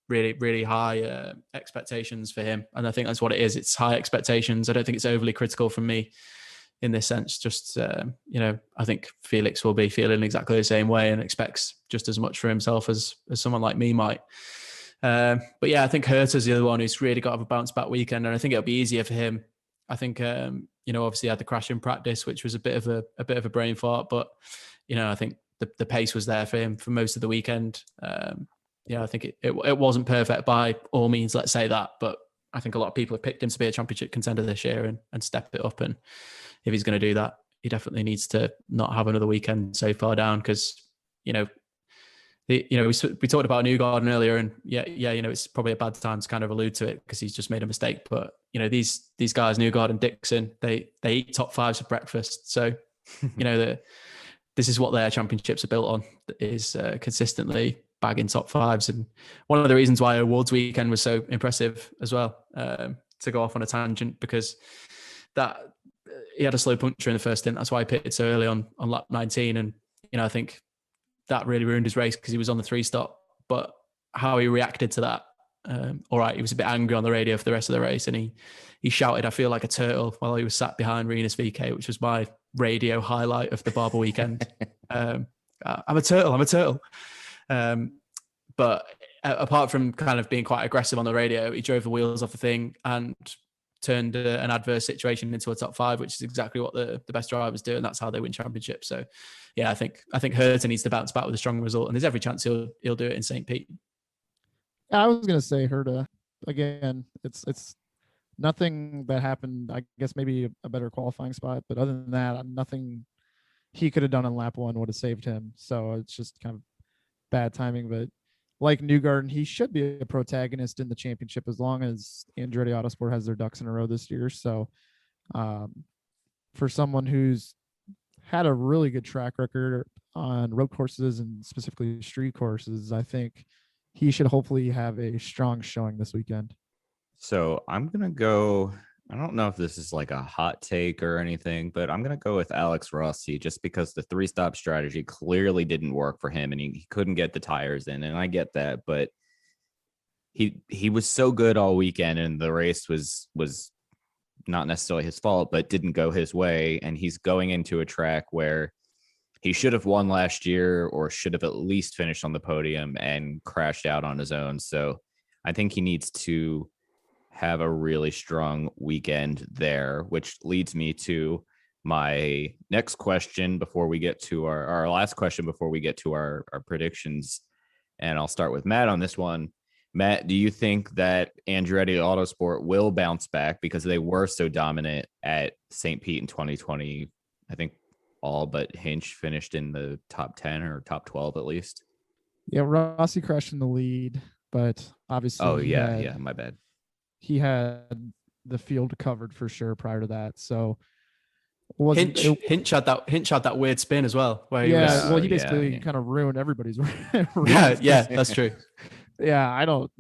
really, really high expectations for him. And I think that's what it is. It's high expectations. I don't think it's overly critical from me in this sense. Just, I think Felix will be feeling exactly the same way and expects just as much for himself as someone like me might. But yeah, I think Herta's the other one who's really got to have a bounce back weekend, and I think it'll be easier for him. I think, obviously had the crash in practice, which was a bit of a brain fart, but I think the pace was there for him for most of the weekend. I think it wasn't perfect by all means, let's say that, but I think a lot of people have picked him to be a championship contender this year and step it up. And if he's going to do that, he definitely needs to not have another weekend so far down, because, we talked about Newgarden earlier, and it's probably a bad time to kind of allude to it because he's just made a mistake. But, these guys, Newgarden, Dixon, they eat top fives for breakfast. So, this is what their championships are built on, is consistently bagging top fives. And one of the reasons why awards weekend was so impressive as well, to go off on a tangent, because that he had a slow puncture in the first stint. That's why he pitted so early on lap 19. And, I think that really ruined his race because he was on the 3-stop. But how he reacted to that, all right, he was a bit angry on the radio for the rest of the race, and he shouted, "I feel like a turtle," while he was sat behind Renus VK, which was my radio highlight of the Barber weekend. I'm a turtle. But apart from kind of being quite aggressive on the radio, he drove the wheels off the thing and turned an adverse situation into a top five, which is exactly what the best drivers do, and that's how they win championships. So, yeah, I think Herta needs to bounce back with a strong result, and there's every chance he'll do it in St. Pete. I was gonna say Herta again. It's nothing that happened. I guess maybe a better qualifying spot, but other than that, nothing he could have done on lap 1 would have saved him. So it's just kind of bad timing. But like Newgarden, he should be a protagonist in the championship as long as Andretti Autosport has their ducks in a row this year. So for someone who's had a really good track record on road courses and specifically street courses, I think he should hopefully have a strong showing this weekend. So I'm going to go, I don't know if this is like a hot take or anything, but I'm going to go with Alex Rossi, just because the 3-stop strategy clearly didn't work for him and he couldn't get the tires in. And I get that, but he was so good all weekend, and the race was not necessarily his fault, but didn't go his way. And he's going into a track where he should have won last year, or should have at least finished on the podium, and crashed out on his own. So I think he needs to have a really strong weekend there, which leads me to my next question before we get to our last question before we get to our predictions. And I'll start with Matt on this one. Matt, do you think that Andretti Autosport will bounce back, because they were so dominant at St. Pete in 2020? I think all but Hinch finished in the top 10 or top 12 at least. Yeah, Rossi crashed in the lead, but obviously. Oh, yeah, my bad. He had the field covered for sure prior to that. So Hinch had that weird spin as well. Where he he basically kind of ruined everybody's race. Yeah, that's true. Yeah, I don't.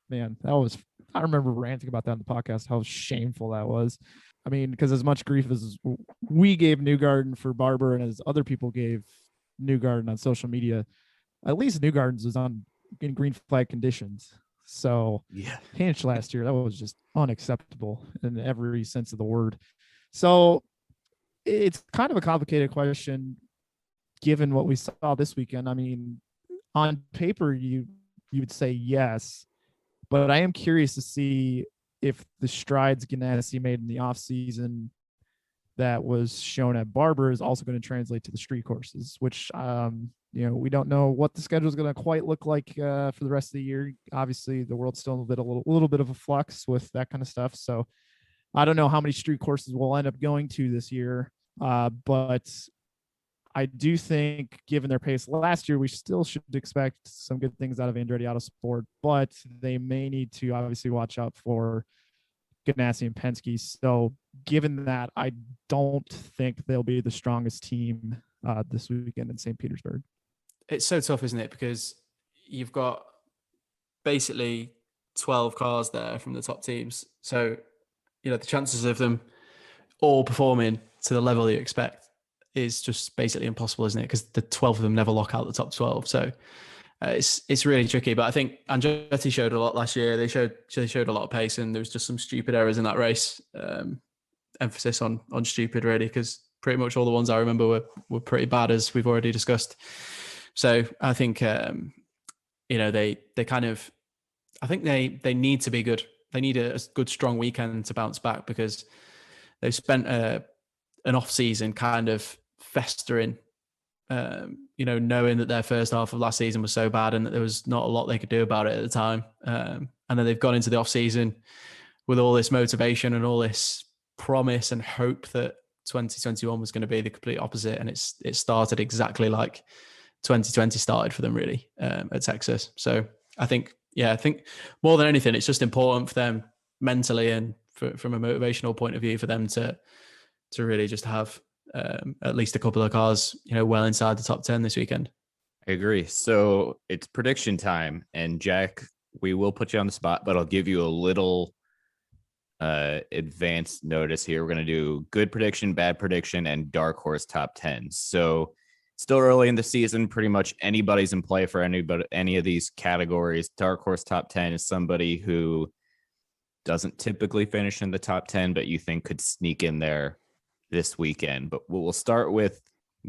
Man, I remember ranting about that on the podcast, how shameful that was. I mean, because as much grief as we gave Newgarden for Barber, and as other people gave Newgarden on social media, at least Newgarden's was in green flag conditions. So yeah, Hinch last year, that was just unacceptable in every sense of the word. So it's kind of a complicated question given what we saw this weekend. I mean, on paper, you would say yes, but I am curious to see if the strides Ganassi made in the offseason that was shown at Barber is also going to translate to the street courses, which, we don't know what the schedule is going to quite look like for the rest of the year. Obviously, the world's still a little bit of a flux with that kind of stuff. So I don't know how many street courses we'll end up going to this year. But I do think, given their pace last year, we still should expect some good things out of Andretti Autosport, but they may need to obviously watch out for Ganassi and Penske. So given that, I don't think they'll be the strongest team this weekend in St. Petersburg. It's so tough, isn't it? Because you've got basically 12 cars there from the top teams. So, the chances of them all performing to the level you expect is just basically impossible, isn't it? Because the 12 of them never lock out the top 12. So it's really tricky. But I think Andretti showed a lot last year. They showed a lot of pace, and there was just some stupid errors in that race. emphasis on stupid really, because pretty much all the ones I remember were pretty bad, as we've already discussed. So I think they kind of, I think they need to be good. They need a good strong weekend to bounce back, because they've spent an off season kind of festering, knowing that their first half of last season was so bad and that there was not a lot they could do about it at the time. And then they've gone into the off season with all this motivation and all this promise and hope that 2021 was going to be the complete opposite. And it started exactly like 2020 started for them, really, at Texas. So I think more than anything, it's just important for them mentally and from a motivational point of view for them to really just have at least a couple of cars, well inside the top 10 this weekend. I agree. So it's prediction time, and Jack, we will put you on the spot, but I'll give you a little advanced notice here. We're going to do good prediction, bad prediction, and dark horse top 10. So still early in the season, pretty much anybody's in play for any of these categories. Dark horse top 10 is somebody who doesn't typically finish in the top 10, but you think could sneak in there this weekend. But we'll start with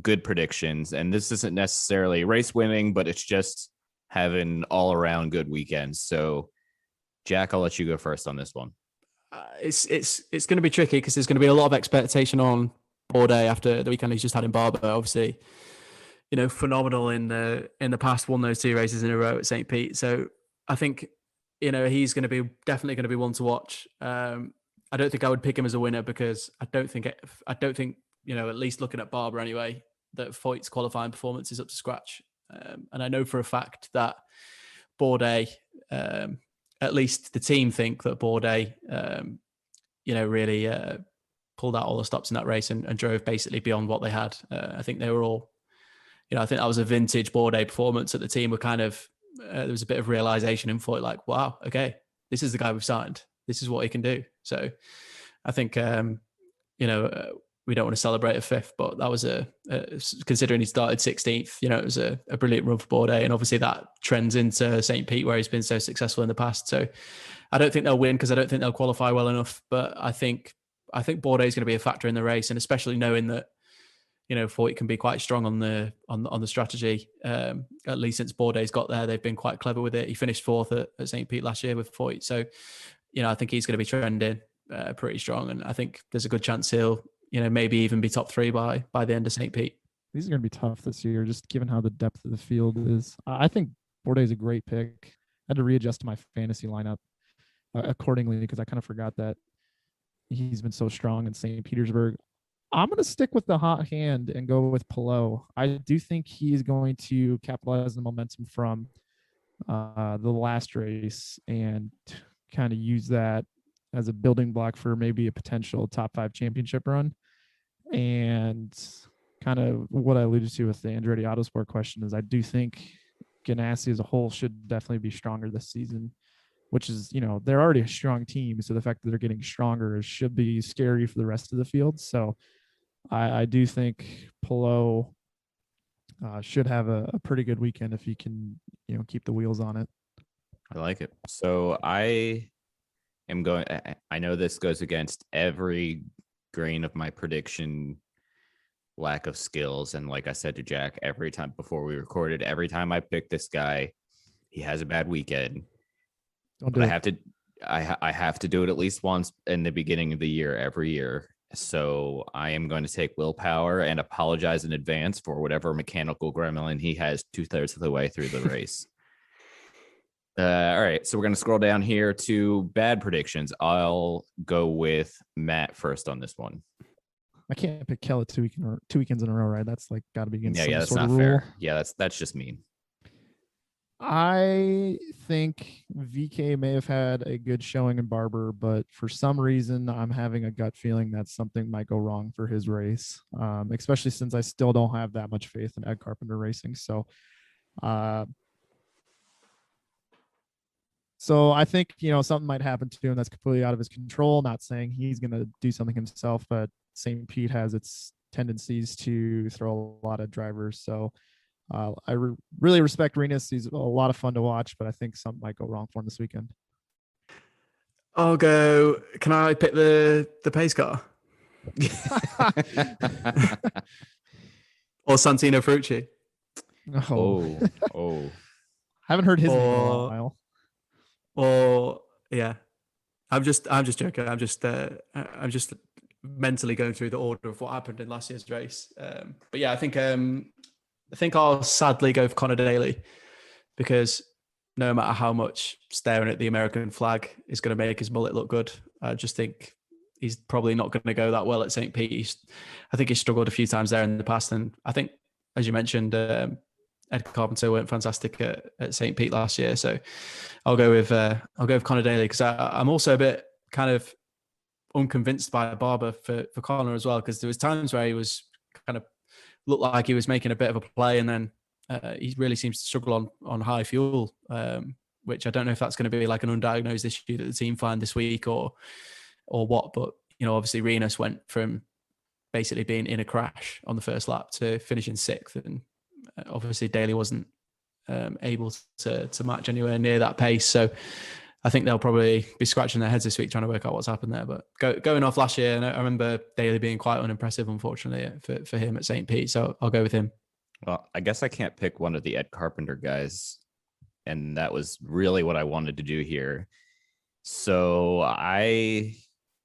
good predictions. And this isn't necessarily race winning, but it's just having all around good weekends. So Jack, I'll let you go first on this one. It's going to be tricky because there's going to be a lot of expectation on Bourdais after the weekend he's just had in Barber. Obviously, phenomenal in the past, won those 2 races in a row at St. Pete. So I think, he's going to be definitely going to be one to watch. I don't think I would pick him as a winner because I don't think, at least looking at Barber anyway, that Foyt's qualifying performance is up to scratch. And I know for a fact that Bourdais, at least the team think that Bourdais, really pulled out all the stops in that race and drove basically beyond what they had. I think they were all, I think that was a vintage Bourdais performance that the team were kind of, there was a bit of realization in Foyt, like, wow, okay, this is the guy we've signed. This is what he can do. So I think, we don't want to celebrate a 5th, but that was considering he started 16th, it was a brilliant run for Bourdais. And obviously that trends into St. Pete where he's been so successful in the past. So I don't think they'll win because I don't think they'll qualify well enough, but I think Bourdais is going to be a factor in the race, and especially knowing that, Foyt can be quite strong on the strategy. At least since Bourdais got there, they've been quite clever with it. He finished 4th at St. Pete last year with Foyt. So, I think he's going to be trending pretty strong. And I think there's a good chance he'll, maybe even be top 3 by the end of St. Pete. These are going to be tough this year, just given how the depth of the field is. I think Bourdais is a great pick. I had to readjust my fantasy lineup accordingly because I kind of forgot that he's been so strong in St. Petersburg. I'm going to stick with the hot hand and go with Palou. I do think he's going to capitalize on the momentum from the last race and kind of use that as a building block for maybe a potential top 5 championship run. And kind of what I alluded to with the Andretti Autosport question is I do think Ganassi as a whole should definitely be stronger this season, which is, they're already a strong team. So the fact that they're getting stronger should be scary for the rest of the field. So I do think Palou should have a pretty good weekend if he can, keep the wheels on it. I like it. So I know this goes against every grain of my prediction lack of skills. And like I said to Jack, every time before we recorded, every time I pick this guy, he has a bad weekend. But I have to do it at least once in the beginning of the year, every year. So I am going to take willpower and apologize in advance for whatever mechanical gremlin he has 2/3 of the way through the race. All right, so we're going to scroll down here to bad predictions. I'll go with Matt first on this one. I can't pick Kellett 2 weekends in a row, right? That's like got to be against some that's sort not of fair. rule. Yeah, that's just mean. I think VK may have had a good showing in Barber, but for some reason, I'm having a gut feeling that something might go wrong for his race, especially since I still don't have that much faith in Ed Carpenter Racing. So I think, something might happen to him that's completely out of his control. Not saying he's going to do something himself, but St. Pete has its tendencies to throw a lot of drivers. So I really respect Renus. He's a lot of fun to watch, but I think something might go wrong for him this weekend. I'll go. Can I pick the pace car? Or Santino Ferrucci. Oh, oh. I haven't heard his name in a Or- while. Or yeah, I'm just joking. I'm just mentally going through the order of what happened in last year's race. But yeah, I think I'll sadly go for Connor Daly, because no matter how much staring at the American flag is going to make his mullet look good, I just think he's probably not going to go that well at St. Pete. I think he's struggled a few times there in the past, and I think, as you mentioned, Ed Carpenter weren't fantastic at St. Pete last year. So I'll go with Connor Daly, because I'm also a bit kind of unconvinced by Barber for Connor as well, because there was times where he was kind of looked like he was making a bit of a play, and then he really seems to struggle on high fuel, which I don't know if that's going to be like an undiagnosed issue that the team find this week or what. But obviously Renus went from basically being in a crash on the first lap to finishing sixth, and obviously Daly wasn't able to match anywhere near that pace. So I think they'll probably be scratching their heads this week trying to work out what's happened there. But going off last year, and I remember Daly being quite unimpressive, unfortunately, for him at St. Pete. So I'll go with him. Well, I guess I can't pick one of the Ed Carpenter guys, and that was really what I wanted to do here. So I'm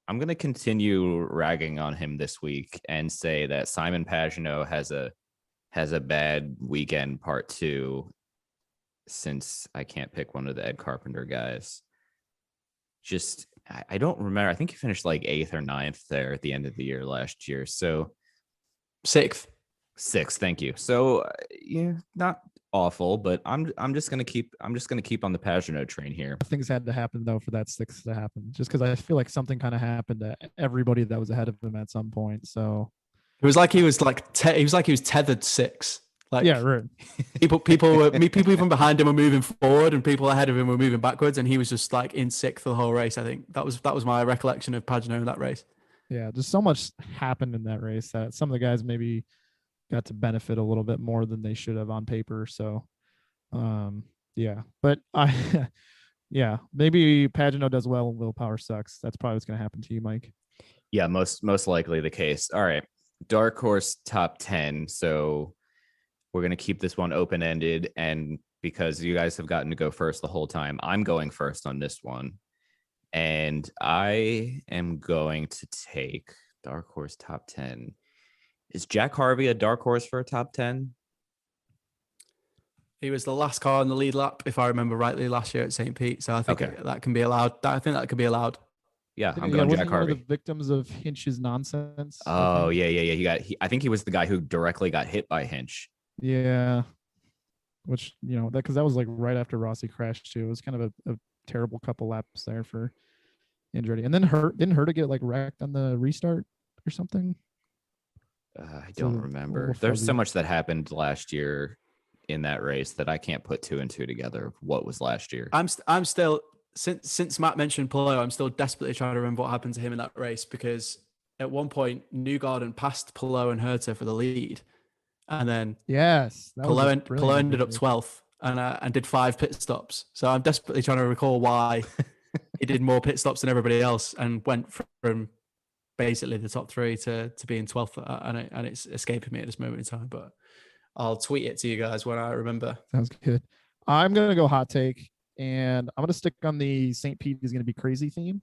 going to continue ragging on him this week and say that Simon Pagenaud has a bad weekend part 2, since I can't pick one of the Ed Carpenter guys. Just, I don't remember. I think he finished like 8th or 9th there at the end of the year last year. So 6th. Thank you. So yeah, not awful, but I'm just gonna keep on the Pagenaud train here. Things had to happen though for that 6th to happen, just because I feel like something kind of happened to everybody that was ahead of him at some point. So it was like he was tethered 6. Like, yeah, right. people even behind him were moving forward, and people ahead of him were moving backwards, and he was just like in 6th the whole race. I think that was my recollection of Pagenaud in that race. Yeah, just so much happened in that race that some of the guys maybe got to benefit a little bit more than they should have on paper. So, yeah, but yeah, maybe Pagenaud does well and willpower sucks. That's probably what's going to happen to you, Mike. Yeah, most likely the case. All right, dark horse top 10. So we're going to keep this one open-ended, and because you guys have gotten to go first the whole time, I'm going first on this one, and I am going to take dark horse top 10. Is Jack Harvey a dark horse for a top 10? He was the last car in the lead lap, if I remember rightly, last year at St. Pete. So I think that can be allowed. I think that could be allowed. Yeah, I'm going Jack Harvey. One of the victims of Hinch's nonsense. Oh, yeah. I think he was the guy who directly got hit by Hinch. Yeah, which because that was like right after Rossi crashed too. It was kind of a terrible couple laps there for Andretti, and then didn't Herta get like wrecked on the restart or something? I don't remember. There's so much that happened last year in that race that I can't put 2 and 2 together of what was last year. I'm still, since Matt mentioned Palou, I'm still desperately trying to remember what happened to him in that race, because at one point Newgarden passed Palou and Herta for the lead, and then yes, Palou ended up 12th and did 5 pit stops. So I'm desperately trying to recall why he did more pit stops than everybody else and went from basically the top 3 to being 12th, and it's escaping me at this moment in time, but I'll tweet it to you guys when I remember. Sounds good. I'm going to go hot take, and I'm going to stick on the St. Pete is going to be crazy theme,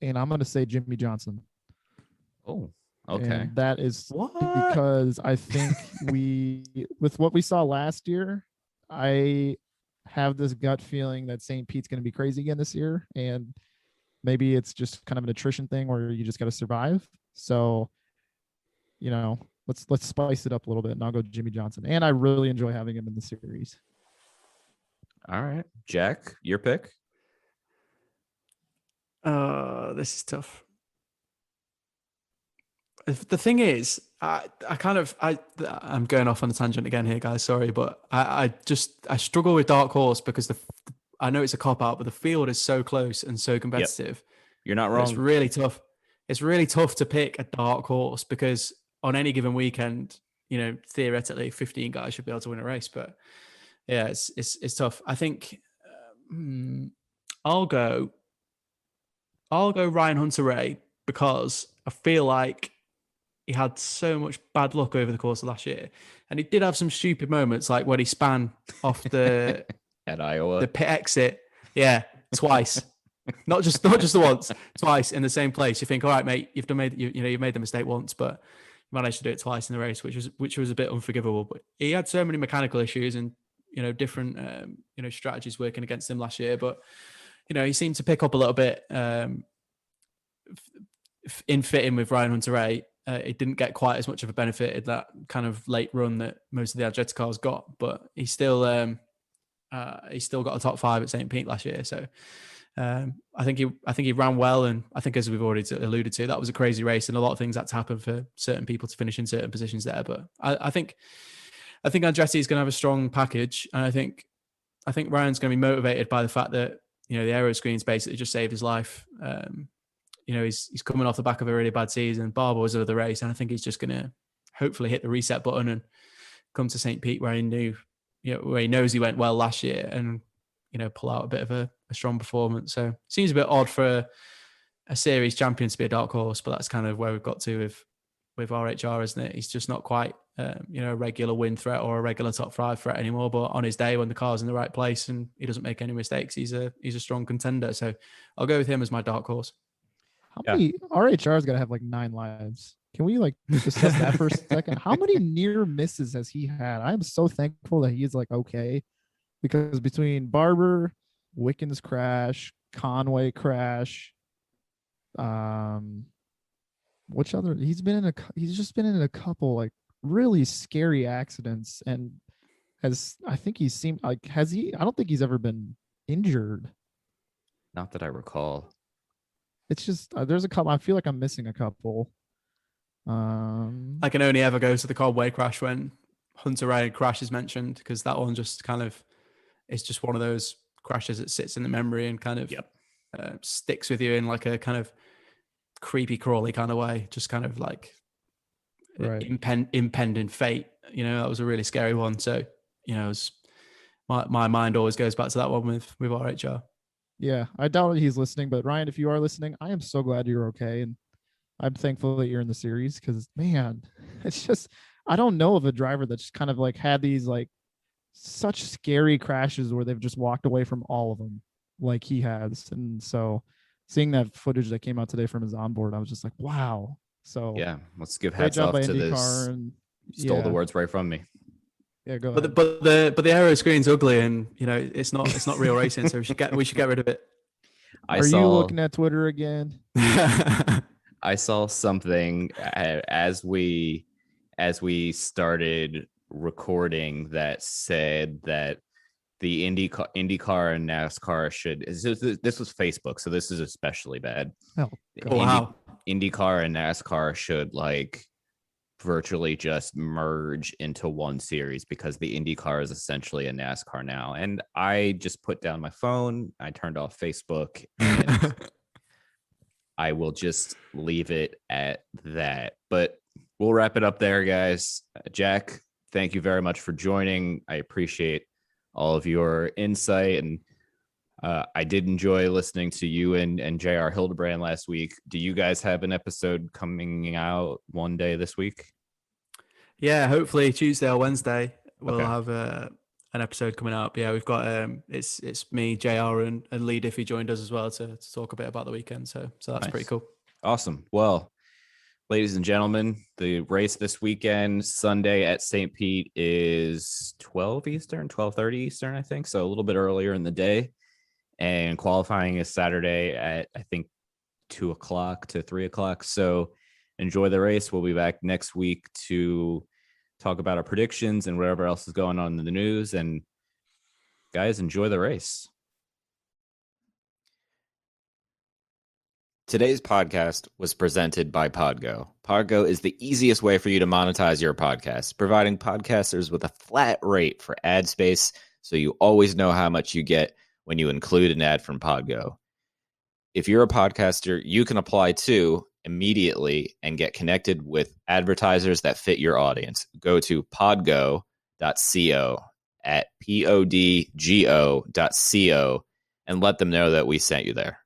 and I'm going to say Jimmy Johnson. Oh, okay. And that is because I think with what we saw last year, I have this gut feeling that St. Pete's going to be crazy again this year, and maybe it's just kind of an attrition thing where you just got to survive. So, let's spice it up a little bit, and I'll go Jimmy Johnson. And I really enjoy having him in the series. All right, Jack, your pick. This is tough. The thing is, I'm going off on a tangent again here, guys. Sorry, but I struggle with dark horse because I know it's a cop out, but the field is so close and so competitive. Yep. You're not wrong. It's really tough. It's really tough to pick a dark horse because on any given weekend, theoretically 15 guys should be able to win a race. But yeah, it's tough. I think I'll go Ryan Hunter-Reay because I feel like he had so much bad luck over the course of last year. And he did have some stupid moments, like when he span off the At Iowa. the pit exit. Yeah, twice. not just the once, twice in the same place. You think, all right, mate, you've made the mistake once, but you managed to do it twice in the race, which was a bit unforgivable. But he had so many mechanical issues and different strategies working against him last year. But he seemed to pick up a little bit in fitting with Ryan Hunter-Reay. It didn't get quite as much of a benefit in that kind of late run that most of the Andretti cars got, but he still got a top 5 at St. Pete last year. So I think he ran well, and I think, as we've already alluded to, that was a crazy race, and a lot of things had to happen for certain people to finish in certain positions there. But I think Andretti is going to have a strong package, and I think Ryan's going to be motivated by the fact that the aero screens basically just saved his life. He's coming off the back of a really bad season. Barber was over the race, and I think he's just going to hopefully hit the reset button and come to St. Pete where he knows he went well last year, and pull out a bit of a strong performance. So it seems a bit odd for a series champion to be a dark horse, but that's kind of where we've got to with RHR, isn't it? He's just not quite a regular win threat or a regular top 5 threat anymore. But on his day, when the car's in the right place and he doesn't make any mistakes, he's a strong contender. So I'll go with him as my dark horse. How many RHR's got to have like 9 lives? Can we discuss that for a second? How many near misses has he had? I'm so thankful that he's okay, because between Barber, Wickens crash, Conway crash, which other? He's just been in a couple really scary accidents, and I don't think he's ever been injured. Not that I recall. It's just there's a couple. I feel like I'm missing a couple. I can only ever go to the Conway crash when Hunter-Reay crash is mentioned, because that one just kind of is just one of those crashes that sits in the memory and kind of sticks with you in like a kind of creepy crawly kind of way, just kind of like impending fate. That was a really scary one. So my mind always goes back to that one with RHR. Yeah, I doubt he's listening, but Ryan, if you are listening, I am so glad you're okay, and I'm thankful that you're in the series, because man, it's just, I don't know of a driver that's kind of had these such scary crashes where they've just walked away from all of them like he has. And so seeing that footage that came out today from his onboard, I was just like, wow. So yeah, let's give hats off to this. Stole the words right from me. Yeah, go ahead. But the aero screen's ugly, and it's not real racing, so we should get rid of it. Are you looking at Twitter again? I saw something as we started recording that said that the INDYCAR and NASCAR should. This was Facebook, so this is especially bad. Oh, wow. INDYCAR and NASCAR should virtually just merge into one series, because the INDYCAR is essentially a NASCAR now. And I just put down my phone, I turned off Facebook, and I will just leave it at that. But we'll wrap it up there, guys. Jack, thank you very much for joining. I appreciate all of your insight, and I did enjoy listening to you and JR Hildebrand last week. Do you guys have an episode coming out one day this week? Yeah, hopefully Tuesday or Wednesday we'll have an episode coming out. But yeah, we've got it's me, JR, and Lee Diffie joined us as well to talk a bit about the weekend. So that's nice. Pretty cool. Awesome. Well, ladies and gentlemen, the race this weekend, Sunday at St. Pete, is 12:30 Eastern, I think. So a little bit earlier in the day. And qualifying is Saturday at, I think, 2 o'clock to 3 o'clock. So enjoy the race. We'll be back next week to talk about our predictions and whatever else is going on in the news. And guys, enjoy the race. Today's podcast was presented by Podgo. Podgo is the easiest way for you to monetize your podcast, providing podcasters with a flat rate for ad space, so you always know how much you get when you include an ad from Podgo. If you're a podcaster, you can apply too immediately and get connected with advertisers that fit your audience. Go to podgo.co at podgo.co and let them know that we sent you there.